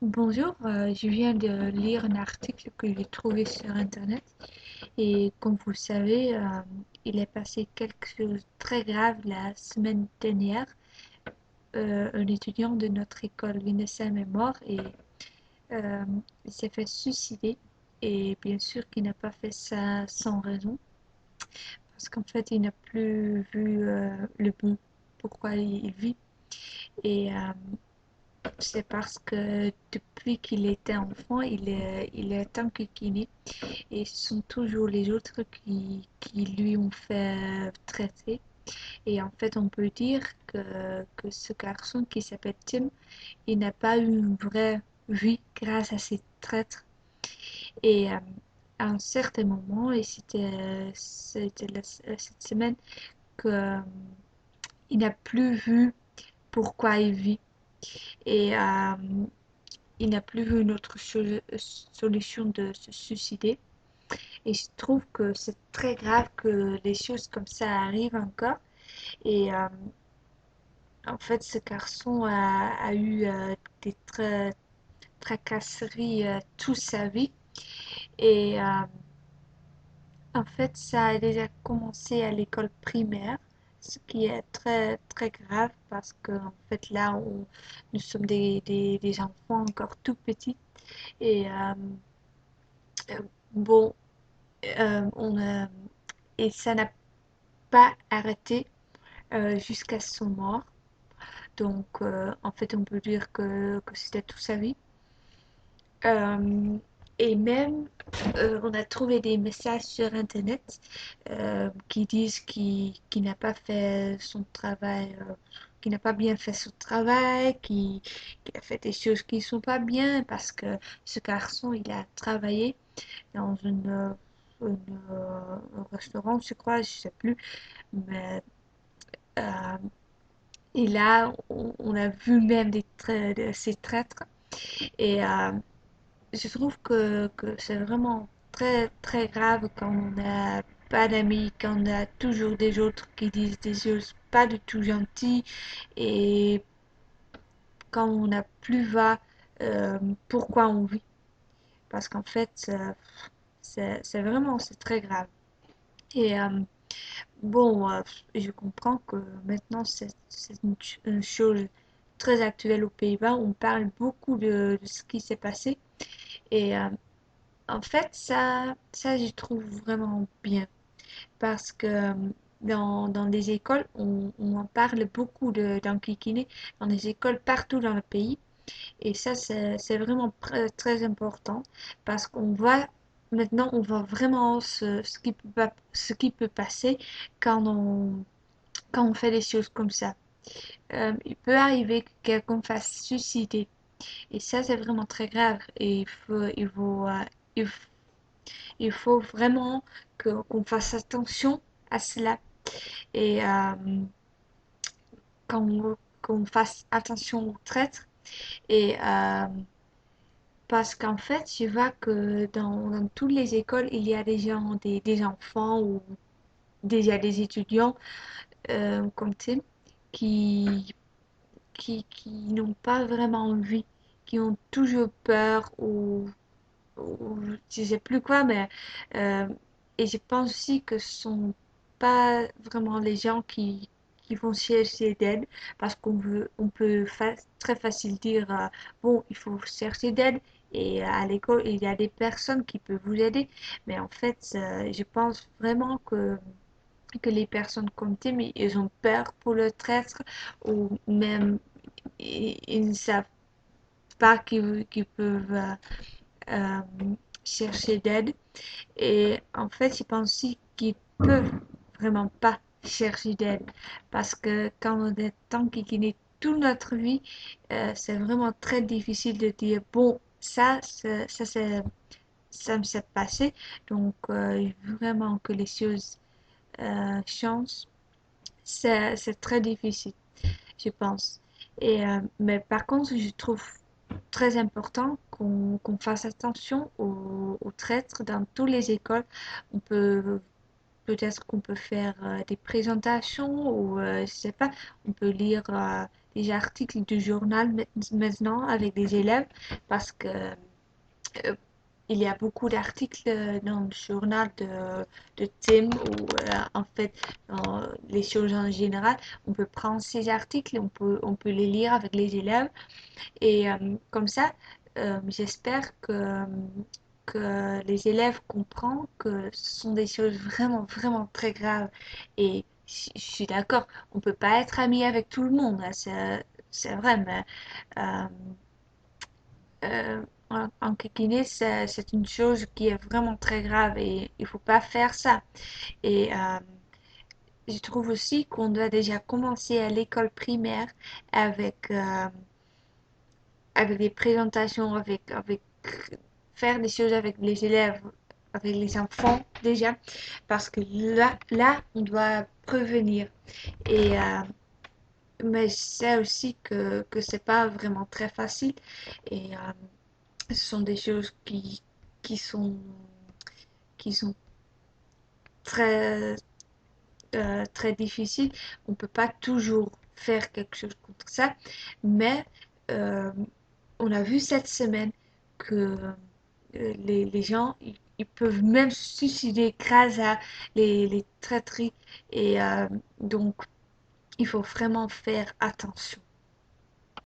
Bonjour, je viens de lire un article que j'ai trouvé sur Internet et comme vous le savez, il est passé quelque chose de très grave la semaine dernière. Un étudiant de notre école Vinesem est mort et euh, il s'est fait suicider et bien sûr qu'il n'a pas fait ça sans raison parce qu'en fait il n'a plus vu le but pourquoi il vit et c'est parce que depuis qu'il était enfant, il est enquiquiné et ce sont toujours les autres qui lui ont fait traiter. Et en fait, on peut dire que ce garçon qui s'appelle Tim, il n'a pas eu une vraie vie grâce à ces traîtres. Et à un certain moment, et c'était cette semaine, que, il n'a plus vu pourquoi il vit. Et il n'a plus vu une autre solution de se suicider. Et je trouve que c'est très grave que les choses comme ça arrivent encore. Et en fait, ce garçon a eu des tracasseries toute sa vie. Et en fait, ça a déjà commencé à l'école primaire, ce qui est très très grave parce que en fait là, nous sommes des enfants encore tout petits. Et bon, on a, et ça n'a pas arrêté jusqu'à son mort. Donc, en fait, on peut dire que c'était toute sa vie. Euh, et même, on a trouvé des messages sur Internet qui disent qu'il n'a pas fait son travail, qu'il n'a pas bien fait son travail, qu'il a fait des choses qui ne sont pas bien parce que ce garçon, il a travaillé dans un restaurant, je crois, je sais plus, mais euh, et là, on a vu même de ces traîtres. Et je trouve que c'est vraiment très, très grave quand on n'a pas d'amis, quand on a toujours des autres qui disent des choses pas du tout gentilles et quand on n'a plus va pourquoi on vit. Parce qu'en fait, c'est vraiment, c'est très grave. Et bon, je comprends que maintenant c'est une chose très actuelle aux Pays-Bas. On parle beaucoup de ce qui s'est passé. Et en fait, ça, je trouve vraiment bien. Parce que dans les écoles, on en parle beaucoup d'Ankikiné, dans les écoles partout dans le pays. Et ça, c'est vraiment très important parce qu'on voit, maintenant, on voit vraiment ce qui peut passer quand quand on fait des choses comme ça. Il peut arriver que quelqu'un fasse suicider. Et ça, c'est vraiment très grave. Et il, il faut vraiment qu'on fasse attention à cela. Et qu'on fasse attention aux traîtres. Et parce qu'en fait, je vois que dans toutes les écoles, il y a des gens, des enfants ou déjà des étudiants comme Tim qui, qui n'ont pas vraiment envie, qui ont toujours peur ou je sais plus quoi, mais euh, et je pense aussi que ce sont pas vraiment les gens qui vont chercher d'aide parce on peut très facile dire bon, il faut chercher d'aide et à l'école il y a des personnes qui peuvent vous aider, mais en fait, je pense vraiment que les personnes comme Tim, ils ont peur pour le traître ou même ils ne savent pas qu'ils peuvent euh, chercher d'aide. Et en fait, je pense aussi qu'ils peuvent vraiment pas chercher d'aide parce que quand on est tant qu'il est toute notre vie, c'est vraiment très difficile de dire bon, ça me s'est passé, donc il faut vraiment que les choses changent. C'est très difficile, je pense. Et, mais par contre, je trouve très important qu'on fasse attention aux traîtres dans toutes les écoles. On peut peut-être qu'on peut faire des présentations ou je sais pas, on peut lire des articles du journal maintenant avec des élèves parce que il y a beaucoup d'articles dans le journal de Tim ou en fait dans les choses en général. On peut prendre ces articles, on peut les lire avec les élèves et comme ça, j'espère que les élèves comprennent que ce sont des choses vraiment, vraiment très graves. Et je suis d'accord, on peut pas être ami avec tout le monde, hein, c'est vrai, mais euh, en Guinée, c'est une chose qui est vraiment très grave et il faut pas faire ça. Et je trouve aussi qu'on doit déjà commencer à l'école primaire avec, avec des présentations, avec faire des choses avec les élèves, avec les enfants déjà, parce que là, on doit prévenir. Et mais je sais aussi que c'est pas vraiment très facile et ce sont des choses qui sont, qui sont très, très difficiles. On peut pas toujours faire quelque chose contre ça, mais euh, on a vu cette semaine que les gens, ils peuvent même se suicider grâce à les traîtreries. Et donc, il faut vraiment faire attention.